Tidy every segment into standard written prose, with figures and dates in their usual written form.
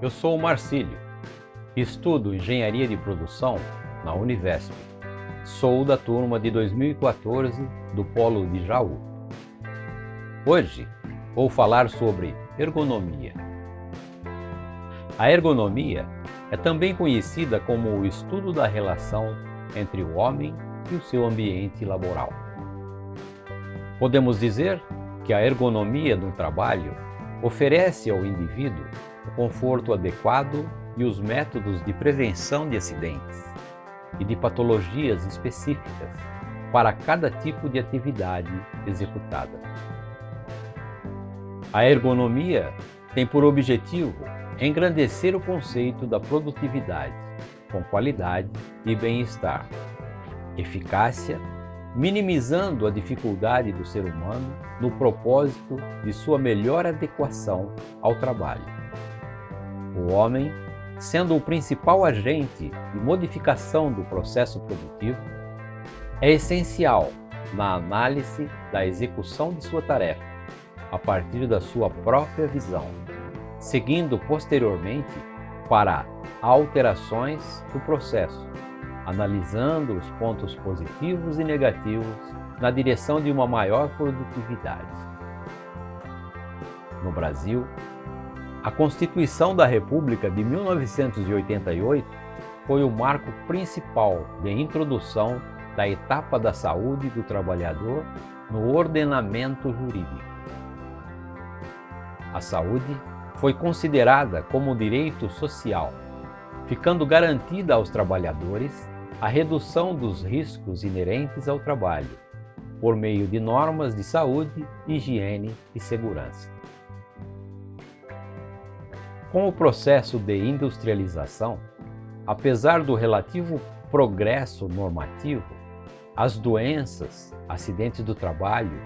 Eu sou o Marcílio, estudo Engenharia de Produção na Univesp. Sou da turma de 2014 do Polo de Jaú. Hoje vou falar sobre ergonomia. A ergonomia é também conhecida como o estudo da relação entre o homem e o seu ambiente laboral. Podemos dizer que a ergonomia do trabalho oferece ao indivíduo o conforto adequado e os métodos de prevenção de acidentes e de patologias específicas para cada tipo de atividade executada. A ergonomia tem por objetivo engrandecer o conceito da produtividade, com qualidade e bem-estar, eficácia, minimizando a dificuldade do ser humano no propósito de sua melhor adequação ao trabalho. O homem, sendo o principal agente de modificação do processo produtivo, é essencial na análise da execução de sua tarefa, a partir da sua própria visão, seguindo posteriormente para alterações do processo, analisando os pontos positivos e negativos na direção de uma maior produtividade. No Brasil, a Constituição da República de 1988 foi o marco principal de introdução da etapa da saúde do trabalhador no ordenamento jurídico. A saúde foi considerada como direito social, ficando garantida aos trabalhadores a redução dos riscos inerentes ao trabalho, por meio de normas de saúde, higiene e segurança. Com o processo de industrialização, apesar do relativo progresso normativo, as doenças, acidentes do trabalho,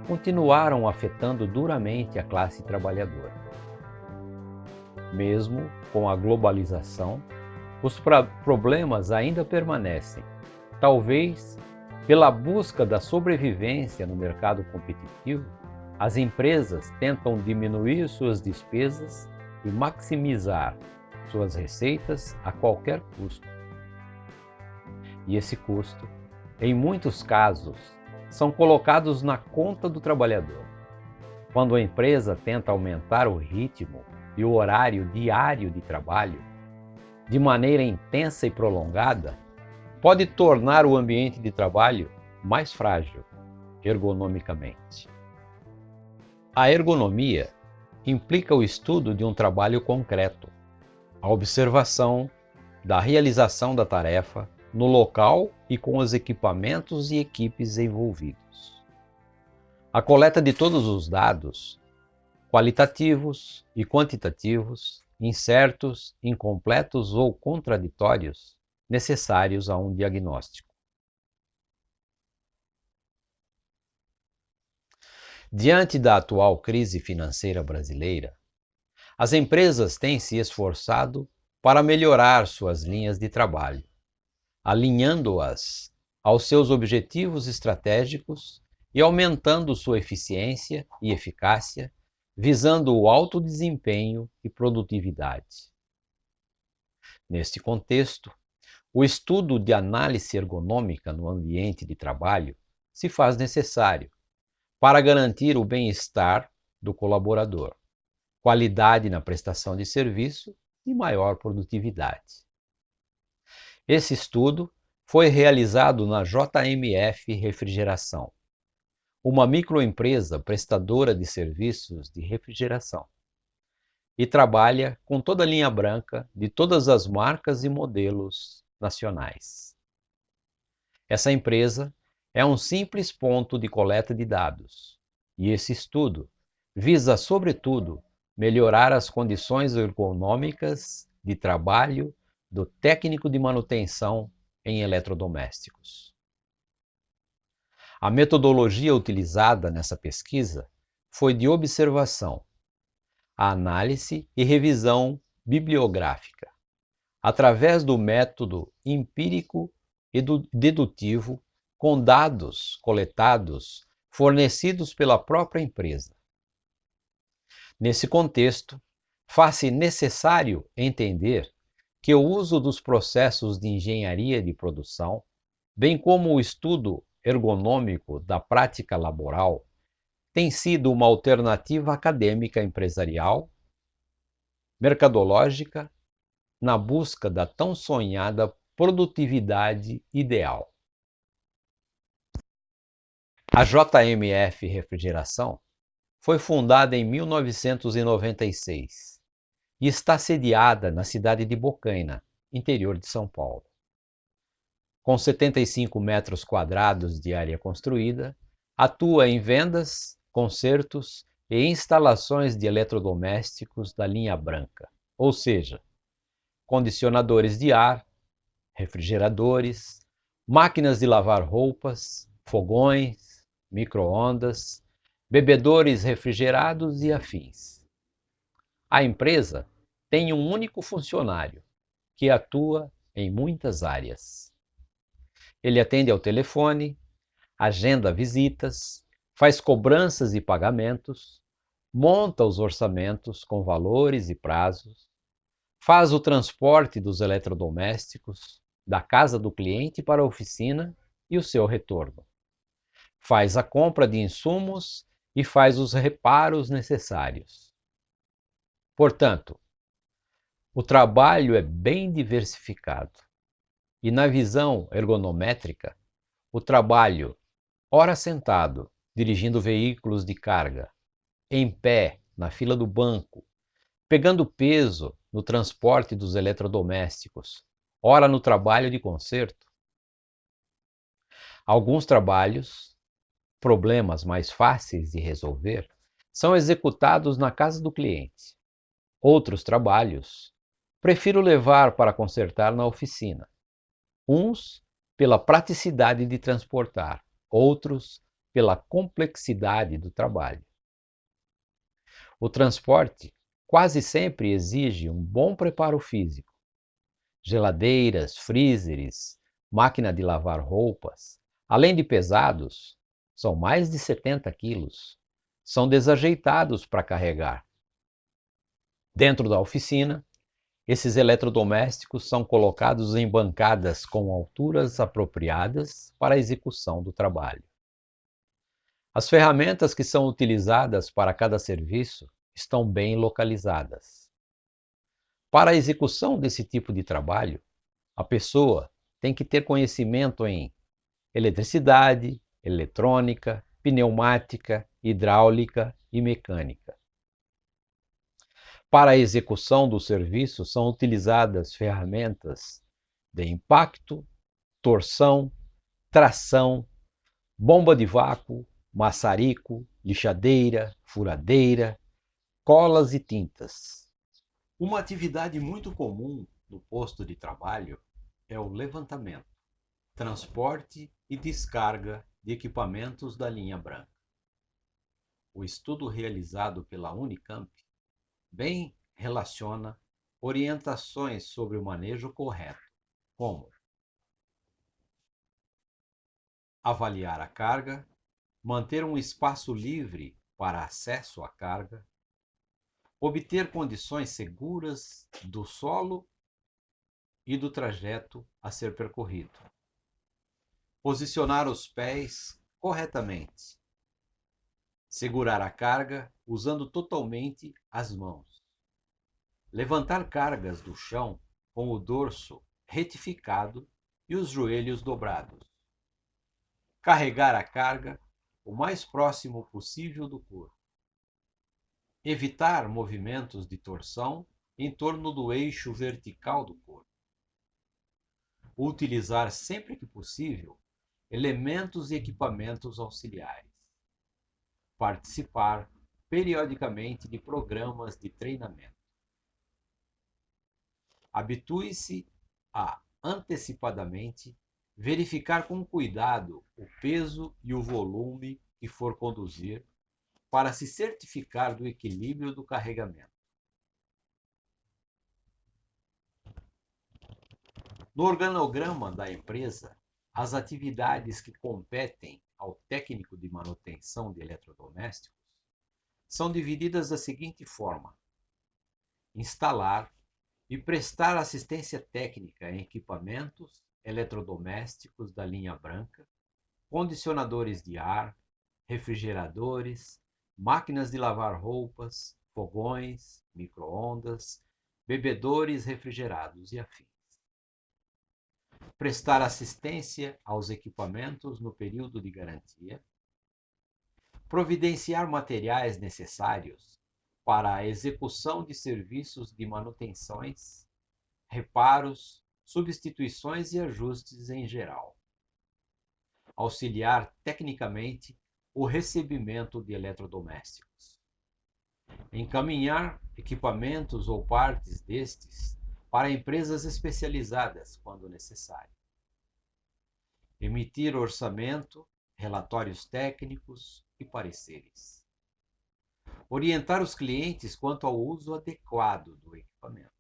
continuaram afetando duramente a classe trabalhadora. Mesmo com a globalização, os problemas ainda permanecem, talvez pela busca da sobrevivência no mercado competitivo. As empresas tentam diminuir suas despesas e maximizar suas receitas a qualquer custo. E esse custo, em muitos casos, são colocados na conta do trabalhador. Quando a empresa tenta aumentar o ritmo e o horário diário de trabalho, de maneira intensa e prolongada, pode tornar o ambiente de trabalho mais frágil, ergonomicamente. A ergonomia implica o estudo de um trabalho concreto, a observação da realização da tarefa no local e com os equipamentos e equipes envolvidos. A coleta de todos os dados, qualitativos e quantitativos, incertos, incompletos ou contraditórios, necessários a um diagnóstico. Diante da atual crise financeira brasileira, as empresas têm se esforçado para melhorar suas linhas de trabalho, alinhando-as aos seus objetivos estratégicos e aumentando sua eficiência e eficácia, visando o alto desempenho e produtividade. Neste contexto, o estudo de análise ergonômica no ambiente de trabalho se faz necessário para garantir o bem-estar do colaborador, qualidade na prestação de serviço e maior produtividade. Esse estudo foi realizado na JMF Refrigeração, uma microempresa prestadora de serviços de refrigeração, e trabalha com toda a linha branca de todas as marcas e modelos nacionais. Essa empresa é um simples ponto de coleta de dados, e esse estudo visa, sobretudo, melhorar as condições ergonômicas de trabalho do técnico de manutenção em eletrodomésticos. A metodologia utilizada nessa pesquisa foi de observação, análise e revisão bibliográfica, através do método empírico e dedutivo, com dados coletados fornecidos pela própria empresa. Nesse contexto, faz-se necessário entender que o uso dos processos de engenharia de produção, bem como o estudo ergonômico da prática laboral, tem sido uma alternativa acadêmica empresarial, mercadológica, na busca da tão sonhada produtividade ideal. A JMF Refrigeração foi fundada em 1996 e está sediada na cidade de Bocaina, interior de São Paulo. Com 75 metros quadrados de área construída, atua em vendas, consertos e instalações de eletrodomésticos da linha branca, ou seja, condicionadores de ar, refrigeradores, máquinas de lavar roupas, fogões, micro-ondas, bebedores refrigerados e afins. A empresa tem um único funcionário que atua em muitas áreas. Ele atende ao telefone, agenda visitas, faz cobranças e pagamentos, monta os orçamentos com valores e prazos, faz o transporte dos eletrodomésticos da casa do cliente para a oficina e o seu retorno. Faz a compra de insumos e faz os reparos necessários. Portanto, o trabalho é bem diversificado e, na visão ergonométrica, o trabalho, ora sentado, dirigindo veículos de carga, em pé, na fila do banco, pegando peso no transporte dos eletrodomésticos, ora no trabalho de conserto. Alguns trabalhos, problemas mais fáceis de resolver, são executados na casa do cliente. Outros trabalhos, prefiro levar para consertar na oficina. Uns pela praticidade de transportar, outros pela complexidade do trabalho. O transporte quase sempre exige um bom preparo físico. Geladeiras, freezers, máquina de lavar roupas, além de pesados, são mais de 70 quilos, são desajeitados para carregar. Dentro da oficina, esses eletrodomésticos são colocados em bancadas com alturas apropriadas para a execução do trabalho. As ferramentas que são utilizadas para cada serviço estão bem localizadas. Para a execução desse tipo de trabalho, a pessoa tem que ter conhecimento em eletricidade, eletrônica, pneumática, hidráulica e mecânica. Para a execução do serviço são utilizadas ferramentas de impacto, torção, tração, bomba de vácuo, maçarico, lixadeira, furadeira, colas e tintas. Uma atividade muito comum no posto de trabalho é o levantamento, transporte e descarga de equipamentos da linha branca. O estudo realizado pela Unicamp bem relaciona orientações sobre o manejo correto, como avaliar a carga, manter um espaço livre para acesso à carga, obter condições seguras do solo e do trajeto a ser percorrido, posicionar os pés corretamente, segurar a carga usando totalmente as mãos, levantar cargas do chão com o dorso retificado e os joelhos dobrados, carregar a carga o mais próximo possível do corpo, evitar movimentos de torção em torno do eixo vertical do corpo, utilizar sempre que possível elementos e equipamentos auxiliares, participar periodicamente de programas de treinamento. Habitue-se a, antecipadamente, verificar com cuidado o peso e o volume que for conduzir para se certificar do equilíbrio do carregamento. No organograma da empresa, as atividades que competem ao técnico de manutenção de eletrodomésticos são divididas da seguinte forma: instalar e prestar assistência técnica em equipamentos eletrodomésticos da linha branca, condicionadores de ar, refrigeradores, máquinas de lavar roupas, fogões, micro-ondas, bebedores refrigerados e afins. Prestar assistência aos equipamentos no período de garantia. Providenciar materiais necessários para a execução de serviços de manutenções, reparos, substituições e ajustes em geral. Auxiliar tecnicamente o recebimento de eletrodomésticos. Encaminhar equipamentos ou partes destes para empresas especializadas, quando necessário. Emitir orçamento, relatórios técnicos e pareceres. Orientar os clientes quanto ao uso adequado do equipamento.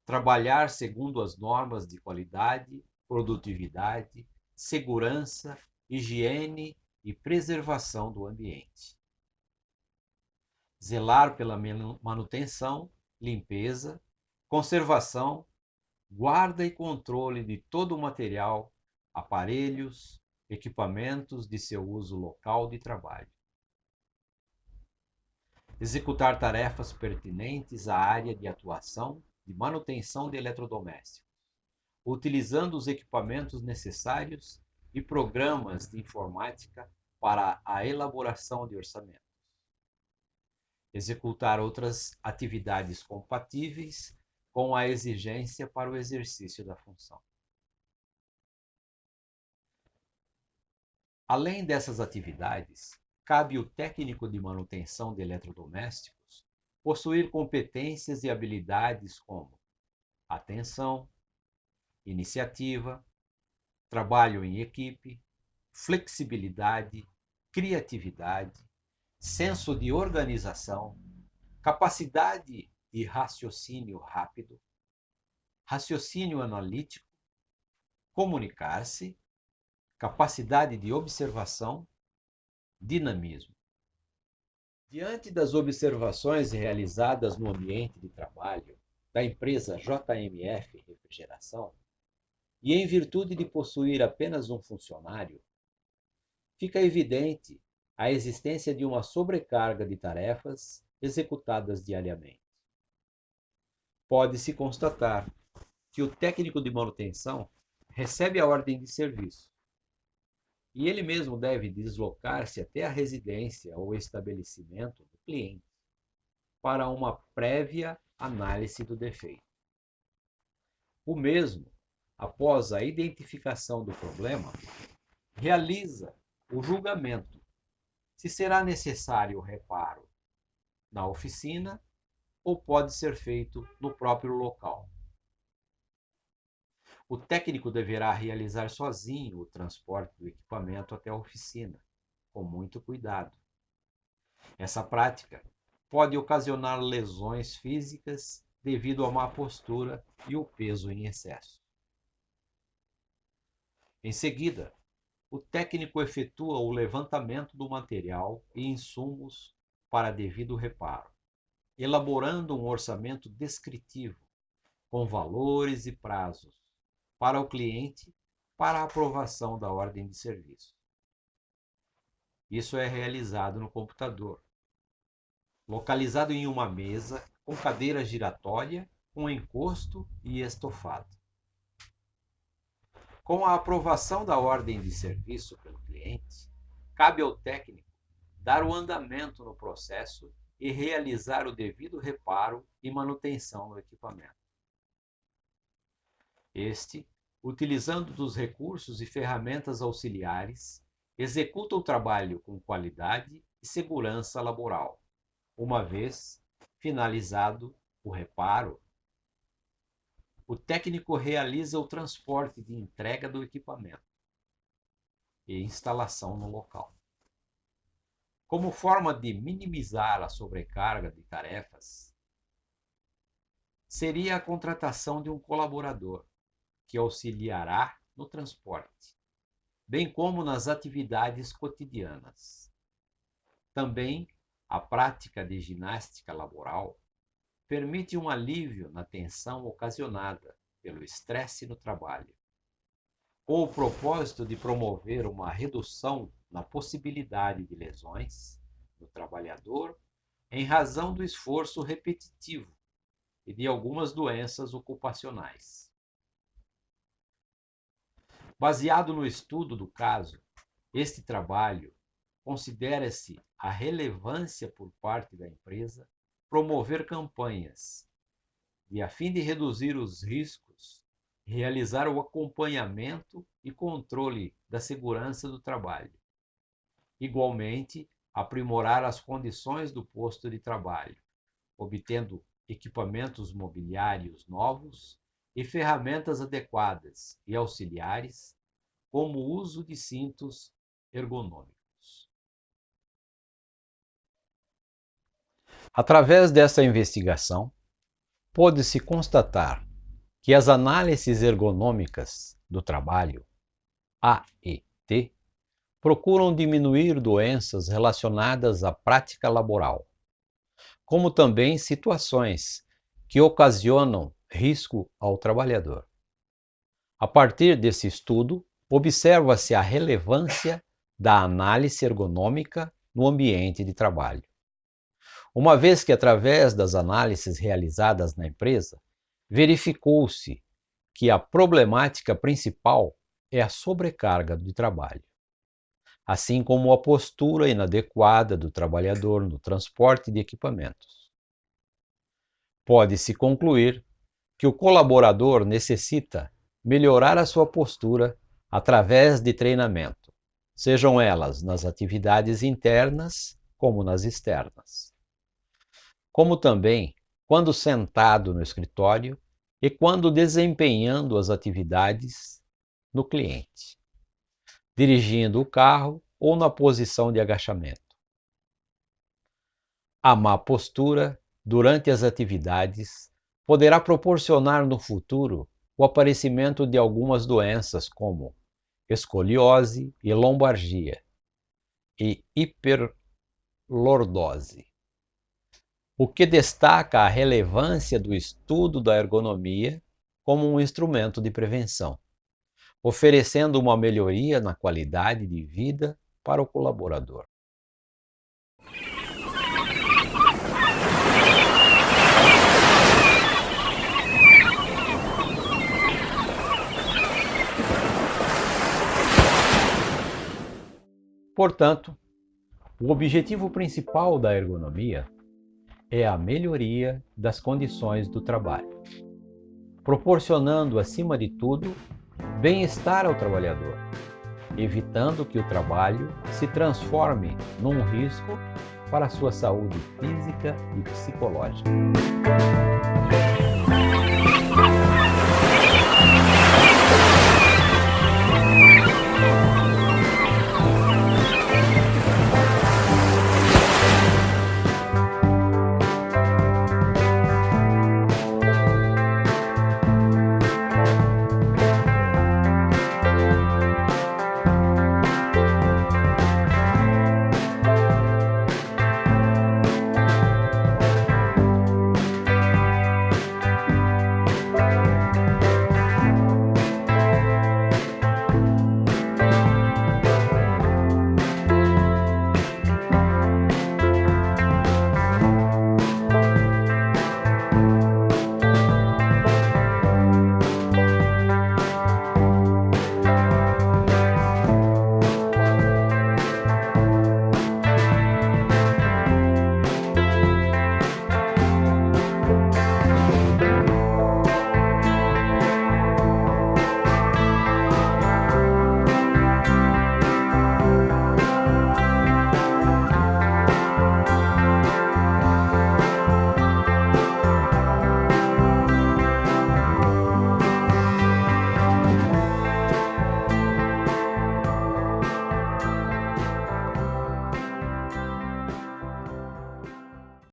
Trabalhar segundo as normas de qualidade, produtividade, segurança, higiene e preservação do ambiente. Zelar pela manutenção, limpeza, conservação, guarda e controle de todo o material, aparelhos, equipamentos de seu uso local de trabalho. Executar tarefas pertinentes à área de atuação de manutenção de eletrodomésticos, utilizando os equipamentos necessários e programas de informática para a elaboração de orçamentos. Executar outras atividades compatíveis com a exigência para o exercício da função. Além dessas atividades, cabe o técnico de manutenção de eletrodomésticos possuir competências e habilidades como atenção, iniciativa, trabalho em equipe, flexibilidade, criatividade, senso de organização, capacidade de raciocínio rápido, raciocínio analítico, comunicar-se, capacidade de observação, dinamismo. Diante das observações realizadas no ambiente de trabalho da empresa JMF Refrigeração, e em virtude de possuir apenas um funcionário, fica evidente a existência de uma sobrecarga de tarefas executadas diariamente. Pode-se constatar que o técnico de manutenção recebe a ordem de serviço e ele mesmo deve deslocar-se até a residência ou estabelecimento do cliente para uma prévia análise do defeito. O mesmo, após a identificação do problema, realiza o julgamento se será necessário o reparo na oficina ou pode ser feito no próprio local. O técnico deverá realizar sozinho o transporte do equipamento até a oficina, com muito cuidado. Essa prática pode ocasionar lesões físicas devido à má postura e o peso em excesso. Em seguida, o técnico efetua o levantamento do material e insumos para devido reparo, elaborando um orçamento descritivo, com valores e prazos, para o cliente para a aprovação da ordem de serviço. Isso é realizado no computador, localizado em uma mesa com cadeira giratória, com encosto e estofado. Com a aprovação da ordem de serviço pelo cliente, cabe ao técnico dar o andamento no processo e realizar o devido reparo e manutenção no equipamento. Este, utilizando dos recursos e ferramentas auxiliares, executa o trabalho com qualidade e segurança laboral. Uma vez finalizado o reparo, o técnico realiza o transporte de entrega do equipamento e instalação no local. Como forma de minimizar a sobrecarga de tarefas, seria a contratação de um colaborador que auxiliará no transporte, bem como nas atividades cotidianas. Também a prática de ginástica laboral permite um alívio na tensão ocasionada pelo estresse no trabalho, com o propósito de promover uma redução na possibilidade de lesões no trabalhador em razão do esforço repetitivo e de algumas doenças ocupacionais. Baseado no estudo do caso, este trabalho considera-se a relevância por parte da empresa promover campanhas a fim de reduzir os riscos, realizar o acompanhamento e controle da segurança do trabalho. Igualmente, aprimorar as condições do posto de trabalho, obtendo equipamentos mobiliários novos e ferramentas adequadas e auxiliares, como o uso de cintos ergonômicos. Através dessa investigação, pôde-se constatar que as análises ergonômicas do trabalho, AET, procuram diminuir doenças relacionadas à prática laboral, como também situações que ocasionam risco ao trabalhador. A partir desse estudo, observa-se a relevância da análise ergonômica no ambiente de trabalho. Uma vez que, através das análises realizadas na empresa, verificou-se que a problemática principal é a sobrecarga de trabalho, assim como a postura inadequada do trabalhador no transporte de equipamentos. Pode-se concluir que o colaborador necessita melhorar a sua postura através de treinamento, sejam elas nas atividades internas como nas externas, como também quando sentado no escritório e quando desempenhando as atividades no cliente, dirigindo o carro ou na posição de agachamento. A má postura durante as atividades poderá proporcionar no futuro o aparecimento de algumas doenças como escoliose e lombalgia e hiperlordose, o que destaca a relevância do estudo da ergonomia como um instrumento de prevenção, oferecendo uma melhoria na qualidade de vida para o colaborador. Portanto, o objetivo principal da ergonomia é a melhoria das condições do trabalho, proporcionando, acima de tudo, bem-estar ao trabalhador, evitando que o trabalho se transforme num risco para a sua saúde física e psicológica.